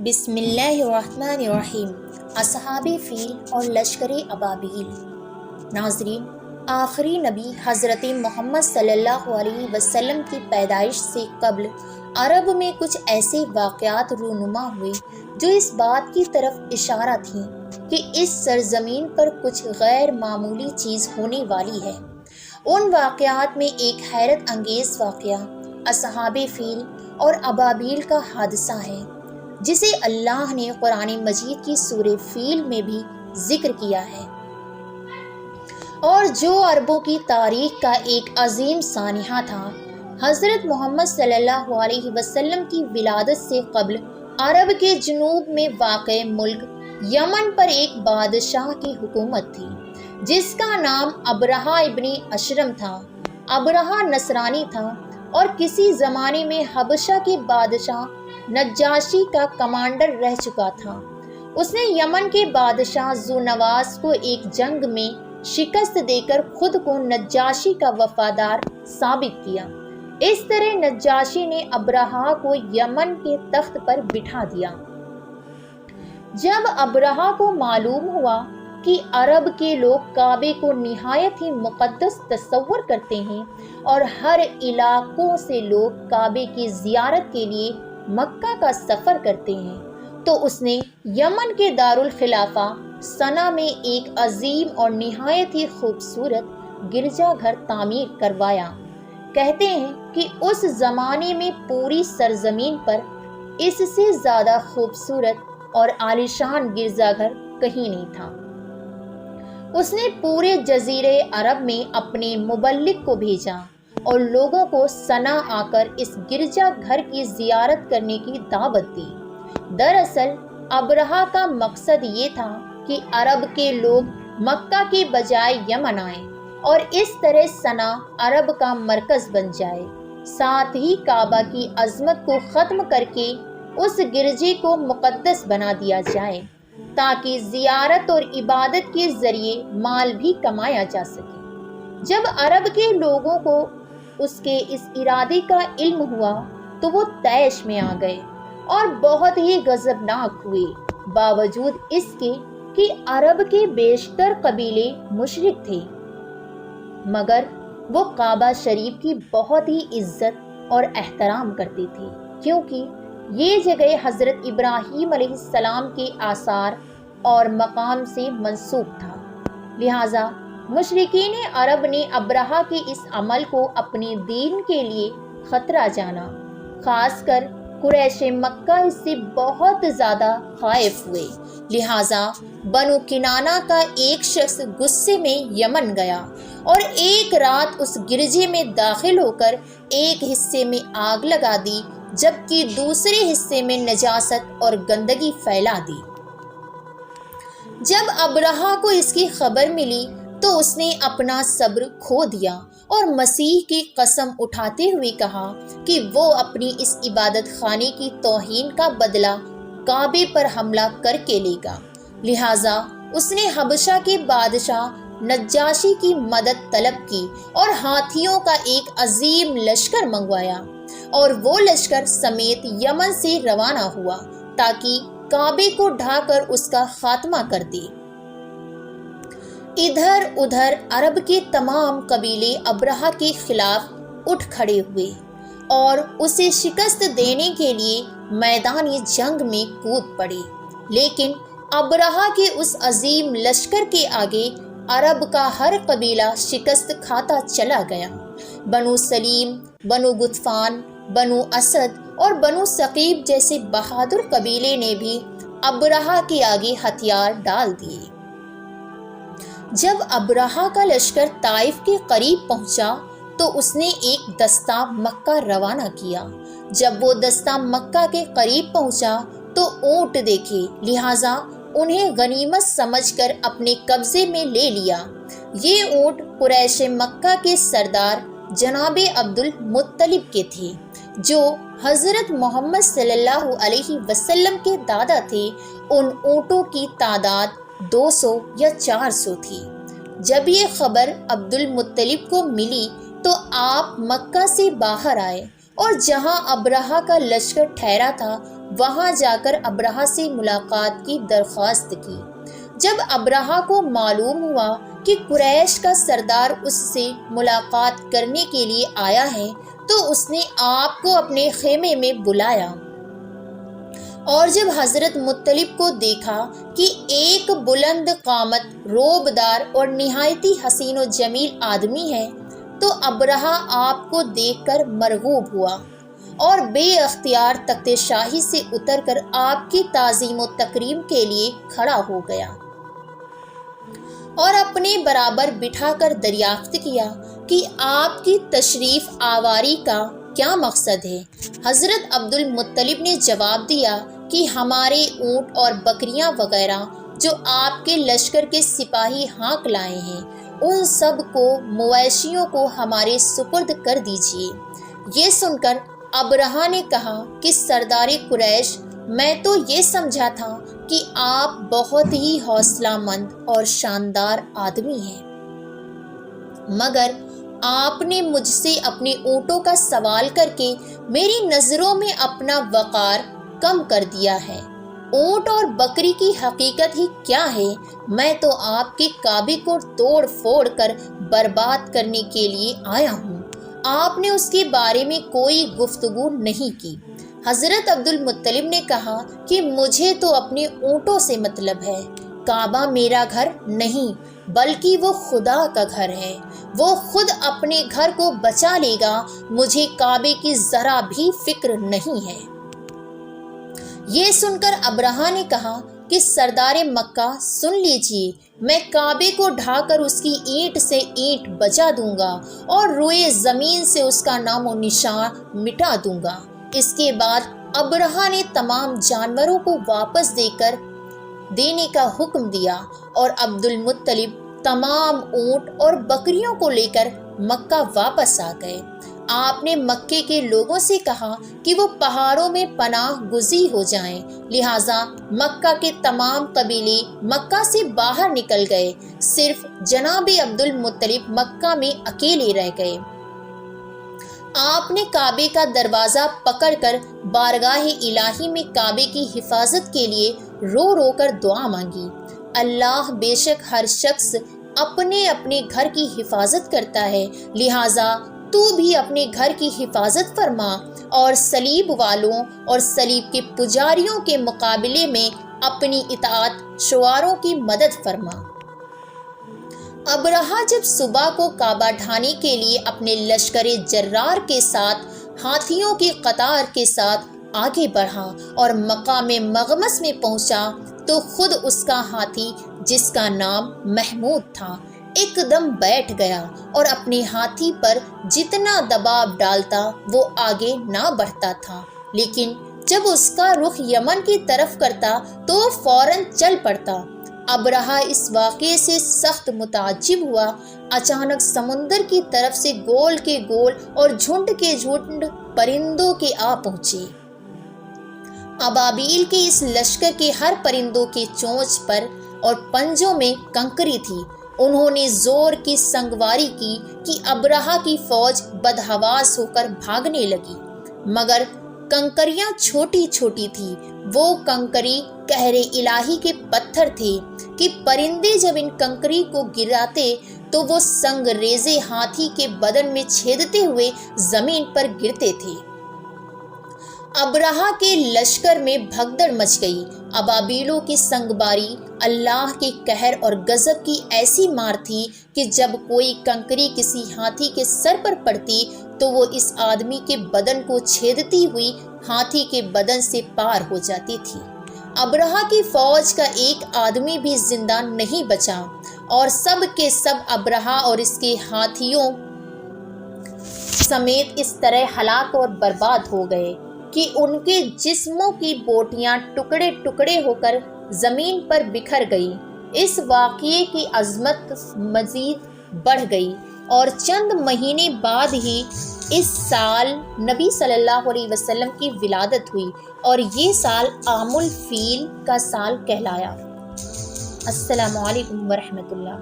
بسم اللہ الرحمن الرحیم۔ اصحاب فیل اور لشکر ابابیل۔ ناظرین، آخری نبی حضرت محمد صلی اللہ علیہ وسلم کی پیدائش سے قبل عرب میں کچھ ایسے واقعات رونما ہوئے جو اس بات کی طرف اشارہ تھیں کہ اس سرزمین پر کچھ غیر معمولی چیز ہونے والی ہے۔ ان واقعات میں ایک حیرت انگیز واقعہ اصحاب فیل اور ابابیل کا حادثہ ہے، جسے اللہ نے قرآن مجید کی سورہ فیل میں بھی ذکر کیا ہے، اور جو عربوں کی تاریخ کا ایک عظیم سانحہ تھا۔ حضرت محمد صلی اللہ علیہ وسلم کی ولادت سے قبل عرب کے جنوب میں واقع ملک یمن پر ایک بادشاہ کی حکومت تھی، جس کا نام ابرہہ ابن اشرم تھا۔ ابرہہ نصرانی تھا اور کسی زمانے میں حبشہ کے بادشاہ نجاشی کا کمانڈر رہ چکا تھا۔ اس نے یمن کے بادشاہ ذونواس کو ایک جنگ میں شکست دے کر خود کو نجاشی کا وفادار ثابت کیا۔ اس طرح نجاشی نے ابرہہ کو یمن کے تخت پر بٹھا دیا۔ جب ابرہہ کو معلوم ہوا کہ عرب کے لوگ کعبے کو نہایت ہی مقدس تصور کرتے ہیں اور ہر علاقوں سے لوگ کعبے کی زیارت کے لیے مکہ کا سفر کرتے ہیں، تو اس نے یمن کے دارالخلافہ صنعا میں ایک عظیم اور نہایت ہی خوبصورت گرجا گھر تعمیر کروایا۔ کہتے ہیں کہ اس زمانے میں پوری سرزمین پر اس سے زیادہ خوبصورت اور عالیشان گرجا گھر کہیں نہیں تھا۔ اس نے پورے جزیرے عرب میں اپنے مبلغ کو بھیجا اور لوگوں کو صنعا آ کر اس گرجا گھر کی زیارت کرنے کی دعوت دی۔ دراصل ابرہہ کا مقصد یہ تھا کہ عرب کے لوگ مکہ کے بجائے یمن آئیں اور اس طرح صنعا عرب کا مرکز بن جائے، ساتھ ہی کعبہ کی عظمت کو ختم کر کے اس گرجے کو مقدس بنا دیا جائے، تاکہ زیارت اور عبادت کے ذریعے مال بھی کمایا جا سکے۔ جب عرب کے لوگوں کو اس کے اس ارادے کا علم ہوا تو وہ طیش میں آ گئے اور بہت ہی غضبناک ہوئے، باوجود اس کے کہ عرب کے بیشتر قبیلے مشرک تھے، مگر وہ کعبہ شریف کی بہت ہی عزت اور احترام کرتے تھے، کیونکہ یہ جگہ حضرت ابراہیم علیہ السلام کے آثار اور مقام سے منسوب تھا۔ لہٰذا مشرکین عرب نے ابرہہ کے اس عمل کو اپنے دین کے لیے خطرہ جانا، خاص کر قریش مکہ اس سے بہت زیادہ خائف ہوئے۔ لہٰذا بنو کنانہ کا ایک شخص غصے میں یمن گیا اور ایک رات اس گرجے میں داخل ہو کر ایک حصے میں آگ لگا دی، جبکہ دوسرے حصے میں نجاست اور گندگی پھیلا دی۔ جب ابرہہ کو اس کی خبر ملی تو اس نے اپنا صبر کھو دیا اور مسیح کی قسم اٹھاتے ہوئے کہا کہ وہ اپنی اس عبادت خانے کی توہین کا بدلہ کعبے پر حملہ کر کے لے گا۔ لہٰذا اس نے حبشہ کے بادشاہ نجاشی کی مدد طلب کی اور ہاتھیوں کا ایک عظیم لشکر منگوایا، اور وہ لشکر سمیت یمن سے روانہ ہوا تاکہ کعبے کو ڈھا کر اس کا خاتمہ کر دے۔ ادھر ادھر عرب کے تمام قبیلے ابرہہ کے خلاف اٹھ کھڑے ہوئے اور اسے شکست دینے کے لیے میدان جنگ میں کود پڑے، لیکن ابرہہ کے اس عظیم لشکر کے آگے عرب کا ہر قبیلہ شکست کھاتا چلا گیا۔ بنو سلیم، بنو غطفان، بنو اسد اور بنو ثقیف جیسے بہادر قبیلے نے بھی ابرہہ کے آگے ہتھیار ڈال دیے۔ جب ابرہہ کا لشکر طائف کے قریب پہنچا تو اس نے ایک دستہ مکہ روانہ کیا۔ جب وہ دستہ مکہ کے قریب پہنچا تو اونٹ دیکھے، لہٰذا انہیں غنیمت سمجھ کر اپنے قبضے میں لے لیا۔ یہ اونٹ قریش مکہ کے سردار جناب عبد المطلب کے تھے، جو حضرت محمد صلی اللہ علیہ وسلم کے دادا تھے۔ ان اونٹوں کی تعداد 200 یا 400 تھی۔ جب یہ خبر عبد المطلب کو ملی تو آپ مکہ سے باہر آئے اور جہاں ابرہہ کا لشکر ٹھہرا تھا وہاں جا کر ابرہہ سے ملاقات کی درخواست کی۔ جب ابرہہ کو معلوم ہوا کہ قریش کا سردار اس سے ملاقات کرنے کے لیے آیا ہے تو اس نے آپ کو اپنے خیمے میں بلایا، اور جب حضرت مطلب کو دیکھا کہ ایک بلند قامت، روبدار اور نہایتی حسین و جمیل آدمی ہے تو ابرہہ آپ کو دیکھ کر مرغوب ہوا اور بے اختیار تخت شاہی سے اتر کر آپ کی تعظیم و تکریم کے لیے کھڑا ہو گیا اور اپنے برابر بٹھا کر دریافت کیا کہ آپ کی تشریف آوری کا کیا مقصد ہے؟ حضرت عبد المطلب نے جواب دیا کہ ہمارے اونٹ اور بکریاں وغیرہ جو آپ کے لشکر کے سپاہی ہانک لائے ہیں ان سب کو، مویشیوں کو ہمارے سپرد کر دیجیے۔ یہ سن کر ابرہہ نے کہا کہ سردار قریش، میں تو یہ سمجھا تھا کہ آپ بہت ہی حوصلہ مند اور شاندار آدمی ہیں، مگر آپ نے مجھ سے اپنے اونٹوں کا سوال کر کے میری نظروں میں اپنا وقار کم کر دیا ہے۔ اونٹ اور بکری کی حقیقت ہی کیا ہے؟ میں تو آپ کے کعبے کو توڑ پھوڑ کر برباد کرنے کے لیے آیا ہوں، آپ نے اس کے بارے میں کوئی گفتگو نہیں کی۔ حضرت عبد المطلب نے کہا کہ مجھے تو اپنے اونٹوں سے مطلب ہے، کعبہ میرا گھر نہیں بلکہ وہ خدا کا گھر ہے، وہ خود اپنے گھر کو بچا لے گا، مجھے کعبے کی ذرا بھی فکر نہیں ہے۔ یہ سن کر ابرہہ نے کہا کہ سردار مکہ سن لیجیے، میں کعبے کو ڈھا کر اس کی اینٹ سے اینٹ بجا دوں گا اور روئے زمین سے اس کا نام و نشان مٹا دوں گا۔ اس کے بعد ابرہہ نے تمام جانوروں کو واپس دینے کا حکم دیا اور عبد المطلب تمام اونٹ اور بکریوں کو لے کر مکہ واپس آ گئے۔ آپ نے مکے کے لوگوں سے کہا کہ وہ پہاڑوں میں پناہ گزین ہو جائیں، لہٰذا مکہ کے تمام قبیلے مکہ سے باہر نکل گئے، صرف جناب عبد المطلب مکہ میں اکیلے رہ گئے۔ آپ نے کعبے کا دروازہ پکڑ کر بارگاہ الہی میں کعبے کی حفاظت کے لیے رو رو کر دعا مانگی۔ اللہ بے شک ہر شخص اپنے اپنے گھر کی حفاظت کرتا ہے، لہٰذا تو بھی اپنے گھر کی حفاظت فرما اور صلیب والوں اور صلیب کے پجاریوں کے مقابلے میں اپنی اطاعت شعاروں کی مدد فرما۔ ابرہہ جب صبح کو کعبہ ڈھانے کے لیے اپنے لشکر جرار کے ساتھ ہاتھیوں کی قطار کے ساتھ آگے بڑھا اور مقام مغمس میں پہنچا تو خود اس کا ہاتھی، جس کا نام محمود تھا، ایک دم بیٹھ گیا اور اپنے ہاتھی پر جتنا دباؤ ڈالتا وہ آگے نہ بڑھتا تھا، لیکن جب اس کا رخ یمن کی طرف کرتا تو فوراً چل پڑتا۔ ابرہہ اس واقعے سے سخت متعجب ہوا۔ اچانک سمندر کی طرف سے گول کے گول اور جھنڈ کے جھنڈ پرندوں کے آ پہنچے۔ ابابیل کے اس لشکر کے ہر پرندوں کے چونچ پر اور پنجوں میں کنکری تھی۔ انہوں نے زور کی سنگواری کی کہ ابرہہ کی فوج بدحواس ہو کر بھاگنے لگی، مگر کنکریاں چھوٹی چھوٹی تھی۔ وہ کنکری قہر الہی کے پتھر تھے کہ پرندے جب ان کنکری کو گراتے تو وہ سنگ ریزے ہاتھی کے بدن میں چھیدتے ہوئے زمین پر گرتے تھے۔ ابرہہ کے لشکر میں بھگدڑ مچ گئی۔ ابابیلوں کی سنگباری اللہ کے قہر اور غضب کی ایسی مار تھی کہ جب کوئی کنکری کسی ہاتھی کے سر پر پڑتی تو وہ اس آدمی کے بدن کو چھیدتی ہوئی ہاتھی کے بدن سے پار ہو جاتی تھی۔ ابرہہ کی فوج کا ایک آدمی بھی زندہ نہیں بچا اور سب کے سب ابرہہ اور اس کے ہاتھیوں سمیت اس طرح ہلاک اور برباد ہو گئے کہ ان کے جسموں کی بوٹیاں ٹکڑے ٹکڑے ہو کر زمین پر بکھر گئی۔ اس واقعے کی عظمت مزید بڑھ گئی اور چند مہینے بعد ہی اس سال نبی صلی اللہ علیہ وسلم کی ولادت ہوئی اور یہ سال عام الفیل کا سال کہلایا۔ السلام علیکم ورحمۃ اللہ۔